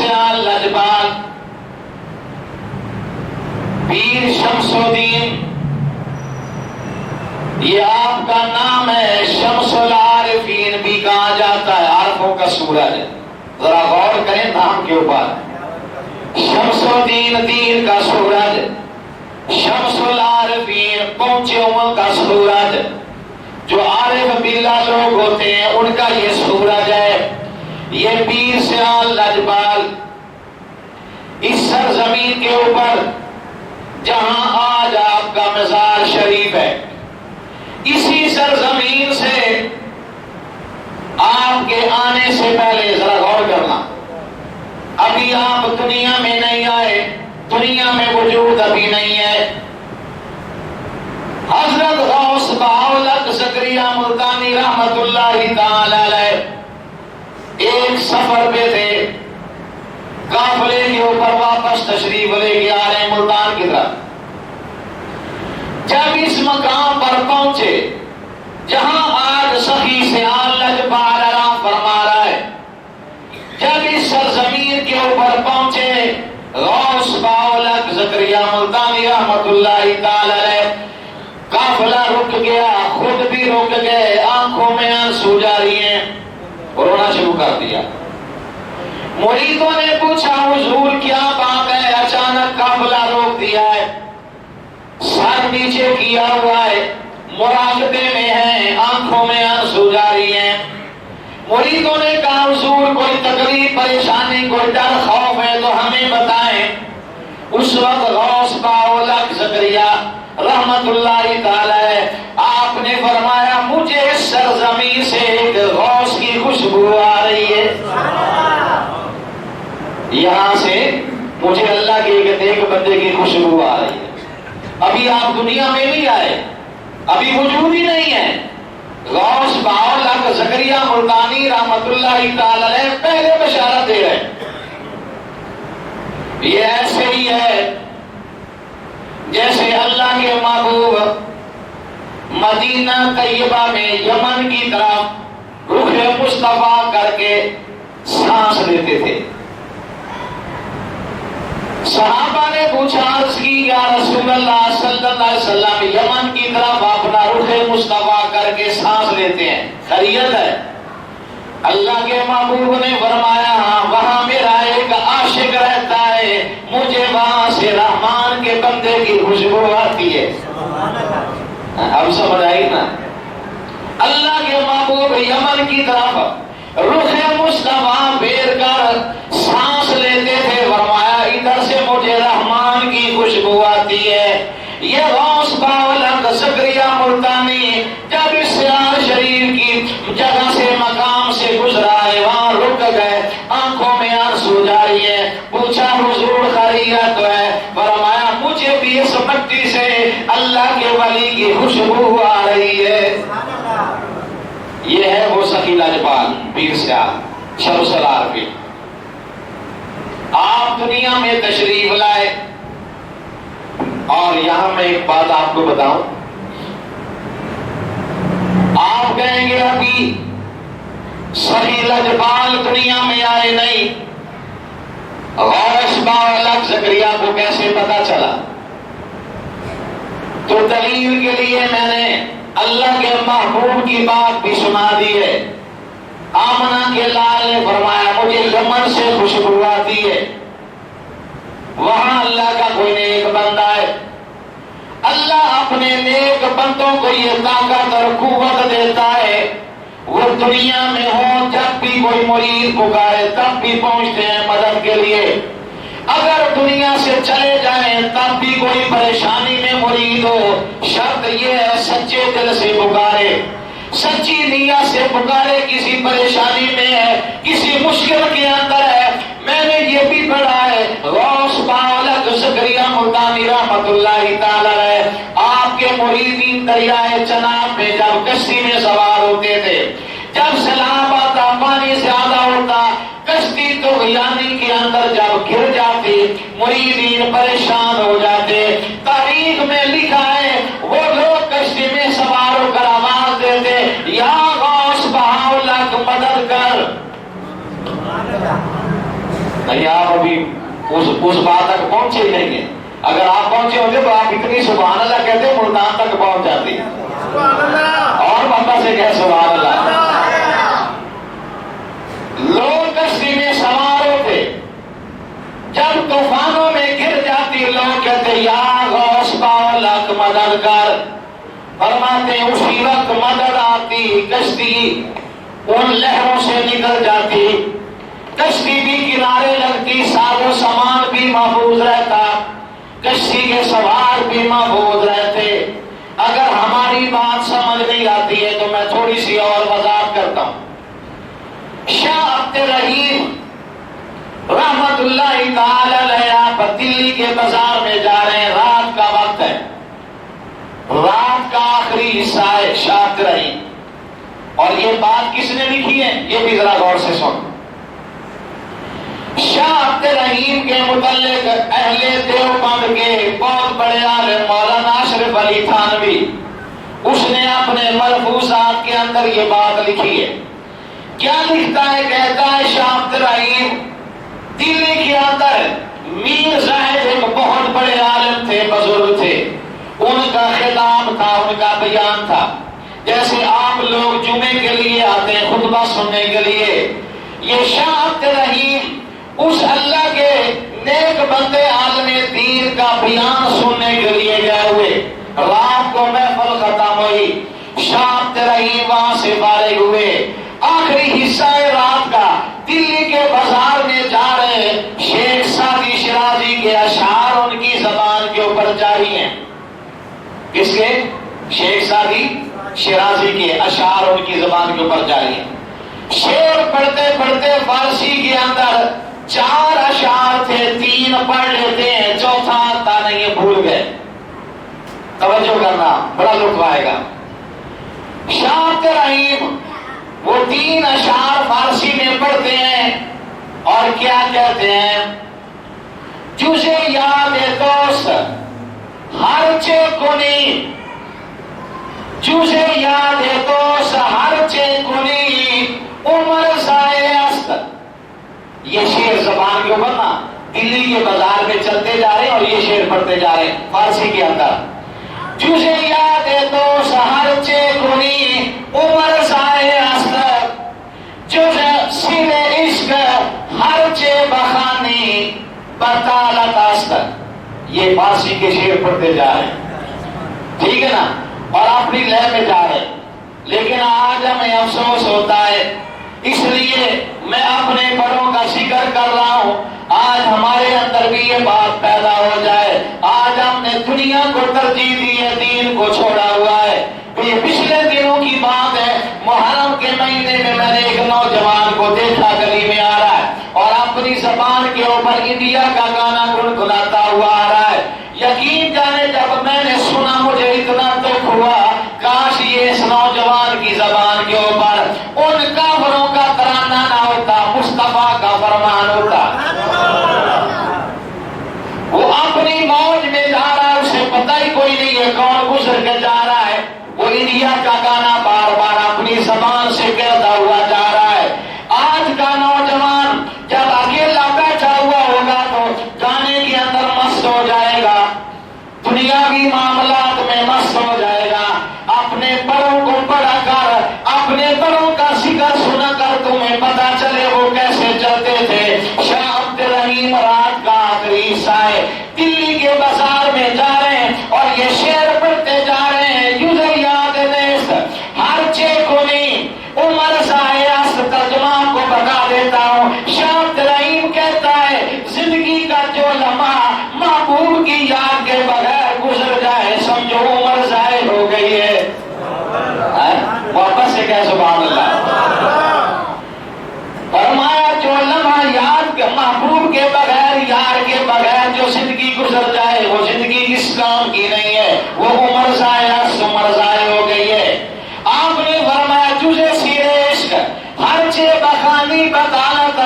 سیال لجپال پیر شمس الدین، یہ آپ کا نام ہے۔ شمس العارفین بھی کہا جاتا ہے، عارفوں کا سورج۔ ذرا غور کریں نام کے اوپر، شمس الدین دین کا سورج، شمس العارفین پہنچے ہوئے کا سورج۔ جو عارف باللہ لوگ ہوتے ہیں ان کا یہ سورج ہے۔ یہ پیر سیال لجپال اس سرزمین کے اوپر جہاں آج آپ کا مزار شریف ہے، اسی سرزمین سے آپ کے آنے سے پہلے ذرا غور کرنا، ابھی آپ دنیا میں نہیں آئے، دنیا میں وجود ابھی نہیں ہے۔ حضرت غوث بہاءالحق زکریا ملتانی رحمت اللہ تعالی علیہ ایک سفر پہ تھے، قافلے کے اوپر واپس تشریف لے کے آ رہے ملتان کی طرف۔ جب اس مقام پر پہنچے جہاں آج سخی سیال لجپال آرام فرما رہا ہے، جب اس سرزمین کے اوپر پہنچے غوث بہاءالحق زکریا ملتانی رحمت اللہ تعالی علیہ، قافلہ رک گیا، خود بھی رک گئے، آنکھوں میں آنسو جاری ہیں، رونا شروع کر دیا۔ مریدوں نے پوچھا حضور کیا بات ہے، اچانک قافلہ روک دیا ہے، سر نیچے کیا ہوا ہے، مراقبے میں ہیں، آنکھوں میں آنسو جاری ہیں۔ مریدوں نے کہا حضور کوئی تکلیف پریشانی کوئی ڈر خوف ہے تو ہمیں بتائیں۔ اس وقت غوث بہاءالحق زکریا رحمت اللہ تعالی آپ نے فرمایا مجھے اس سرزمین سے ایک غوث کی خوشبو آ رہی ہے، یہاں سے مجھے اللہ کے ایک بندے کی خوشبو آ رہی ہے۔ ابھی آپ دنیا میں نہیں آئے، ابھی وجود ہی نہیں ہے۔ غوث بہاءالحق زکریا ملتانی رحمت اللہ تعالی علیہ پہلے بشارت دے رہے ہیں۔ یہ ایسے ہی ہے جیسے اللہ کے محبوب مدینہ طیبہ میں یمن کی طرف رخ مصطفیٰ کر کے سانس لیتے تھے۔ صحابہ نے پوچھا عرض کی یا رسول اللہ صلی اللہ علیہ وسلم یمن کی طرف اپنا رخ مصطفیٰ کر کے سانس لیتے ہیں، خیریت ہے؟ اللہ کے محبوب نے فرمایا ہاں، وہاں میرا ایک عاشق رہتا ہے، مجھے وہاں سے رحمان کے بندے کی خوشبو آتی ہے۔ اب سمجھ آئی نا؟ اللہ کے محبوب یمن کی طرف رخ مصطفیٰ پھیر کر سانس لیتے تھے، فرمایا ادھر سے مجھے رحمان کی خوشبو آتی ہے۔ یہ غوث بہاءالحق زکریا ملتانی جب اس سیال شریف کی جگہ سے مقام سے گزرا ہے وہاں رک گئے، آنکھوں میں آنسو جاری ہے۔ پوچھا حضور خیریت ہے؟ فرمایا مجھے بھی اس مٹی سے اللہ کے ولی کی خوشبو آ رہی ہے۔ یہ ہے وہ سخی لجپال پیر سیال شمس العارفین۔ آپ دنیا میں تشریف لائے اور یہاں میں ایک بات آپ کو بتاؤں، آپ کہیں گے ابھی سخی لجپال دنیا میں آئے نہیں، غوث بہاءالحق زکریا کو کیسے پتا چلا؟ تو دلیل کے لیے میں نے اللہ کے محبوب کی بات بھی سنا دی ہے۔ آمنہ کے لال نے فرمایا مجھے یمن سے خوشبو آتی ہے، وہاں اللہ کا کوئی نیک بندہ ہے، اللہ اپنے نیک بندوں کو یہ طاقت اور قوت دیتا ہے، وہ دنیا میں ہو جب بھی کوئی مرید پکارے تب بھی پہنچتے ہیں مدد کے لیے، اگر دنیا سے چلے جائیں تب بھی کوئی پریشانی میں مرید ہو، شرط یہ ہے سچے دل سے پکارے، سچی نیت سے پکارے، کسی پریشانی میں ہے، کسی مشکل کے اندر ہے۔ میں نے یہ بھی پڑھا ہے غوث بہاءالحق زکریا ملتانی رحمت اللہ تعالی علیہ آپ کے مریدین دریائے چناب میں جب کشتی میں سوار ہوتے تھے، جب سیلاب آتا پانی زیادہ ہوتا کشتی طغیانی کے اندر جب گر جاتی مریدین پریشان ہو جاتے، تاریخ میں لکھا ہے وہ لوگ کشتی میں سوار ہو کر آواز دیتے یا غوث بہاءالحق مدد کر، نہیں آپ ابھی اس بات تک پہنچے ہی نہیں ہیں. اگر آپ پہنچے ہوتے تو آپ اتنی سبحان اللہ کہتے ملتان تک پہنچ جاتی. اور بندہ سے کہے سبحان اللہ. لوگ کشتی میں سوار ہوتے، جب طوفانوں میں گر جاتی لوگ کہتے یا غوث باولک مدد کر. فرماتے اسی وقت مدد آتی، کشتی ان لہروں سے نکل جاتی، کشتی بھی کنارے لگتی، ساز و سامان بھی محفوظ رہتا، کشتی کے سوار بھی محفوظ رہتے. اگر ہماری بات سمجھ نہیں آتی ہے تو میں تھوڑی سی اور وضاحت کرتا ہوں. شاہ عبد الرحیم رحمت اللہ تعالی علیہ آپ دلی کے بازار میں جا رہے ہیں، رات کا وقت ہے، رات کا آخری حصہ ہے. شاہ عبد الرحیم، اور یہ بات کس نے لکھی ہے یہ بھی ذرا غور سے سن. شاہ عبد الرحیم کے متعلق اہل دیوبند کے بہت بڑے عالم مولانا اشرف علی تھانوی، اس نے اپنے ملفوظات کے اندر یہ بات لکھی ہے. کیا لکھتا ہے؟ کہتا ہے شاہ عبد الرحیم دلی کے اندر میر زاہد ایک بہت بڑے عالم تھے، بزرگ تھے. ان کا خطاب تھا، ان کا بیان تھا. جیسے آپ لوگ جمعے کے لیے آتے ہیں خطبہ سننے کے لیے، یہ شاہ عبد الرحیم اس اللہ کے نیک بندے عالم دین کا بیان سننے کے لیے گئے ہوئے. رات کو محفل ختم ہوئی، شاہ عبد الرحیم وہاں سے فارغ ہوئے. آخری حصہ رات کا دلی کے بازار میں جا رہے، شیخ سعدی شیرازی کے اشعار ان کی زبان کے اوپر جاری ہیں. کس کے؟ شیخ سعدی شیرازی کے اشعار ان کی زبان کے اوپر جاری ہیں. شعر پڑھتے پڑھتے فارسی کے اندر 4 اشعار تھے، 3 پڑھ لیتے ہیں، چوتھا آتا نہیں، بھول گئے. توجہ کرنا، بڑا لطف آئے گا. شاہ عبد الرحیم وہ 3 اشعار فارسی میں پڑھتے ہیں اور کیا کہتے ہیں؟ جسے یاد دوست ہر چے کنی، جسے یاد دوست ہر چے کنی عمر سائے است. یہ شعر زبان کے اوپر نا دلی کے بازار میں چلتے جا رہے ہیں اور یہ شعر پڑھتے جا رہے ہیں فارسی کے اندر. جسے یاد دوست ہر چے کنی عمر سائے است، جسے سر عشق ہر چے بخانی بطالت است. یہ فارسی کے شعر پڑھتے جا رہے ہیں، ٹھیک ہے نا، اور اپنی لے میں جا رہے ہیں. لیکن آج ہمیں افسوس ہوتا ہے، اس لیے میں اپنے بڑوں کا ذکر کر رہا ہوں. آج ہمارے اندر بھی یہ بات پیدا ہو جائے. آج ہم نے دنیا کو ترجیح دی ہے، دین کو چھوڑا ہوا ہے. یہ پچھلے دنوں کی بات ہے، محرم کے مہینے میں میں نے ایک نوجوان کو دیکھا گلی میں آ رہا ہے اور اپنی زبان کے اوپر انڈیا کا گانا گنگناتا ہوا آ رہا ہے. یقین جانے جب میں نے سنا مجھے اتنا دکھ ہوا، کاش یہ اس نوجوان کی زبان کے اوپر ان کافروں کا ترانہ نہ ہوتا، مصطفیٰ کا فرمان ہوتا. وہ اپنی موج میں جا رہا ہے، اسے پتہ ہی کوئی نہیں ہے کون گزر کے جا رہا ہے. وہ انڈیا کا گانا بار بار اپنی زبان سے کہتا ہوا جا رہا ہے. آج کا نوجوان جب اکیلا بیٹھا ہوا ہوگا تو گانے کے اندر مست ہو جائے گا، دنیاوی معاملات میں مست ہو جائے گا. اپنے بڑوں کو پڑھا کر، اپنے بڑوں کا ذکر سنا کر تمہیں پتا چلے وہ کیسے چلتے تھے. شاہ عبد الرحیم رات کا آخری حصہ ہے، دلی کے بازار میں جا رہے ہیں اور یہ شعر پڑھتے جا رہے ہیں. یوزر یاد نیست ہر چے کنی عمر سائے است. ترجمہ کو بتا دیتا ہوں. شاہ عبد الرحیم کہتا ہے زندگی کا جو لمحہ محبوب کی یاد کے بغیر گزر جائے سمجھو عمر ضائع ہو گئی ہے. واپس سے کہہ سبحان اللہ. فرمایا جو لمحہ یاد کے محبوب کے بغیر، یار کے بغیر جو زندگی گزر جائے وہ زندگی کس کام کی نہیں ہے، وہ عمر ضائع ہو گئی ہے. آپ نے فرمایا جسے سیر عشق ہر چے بخانی بطالت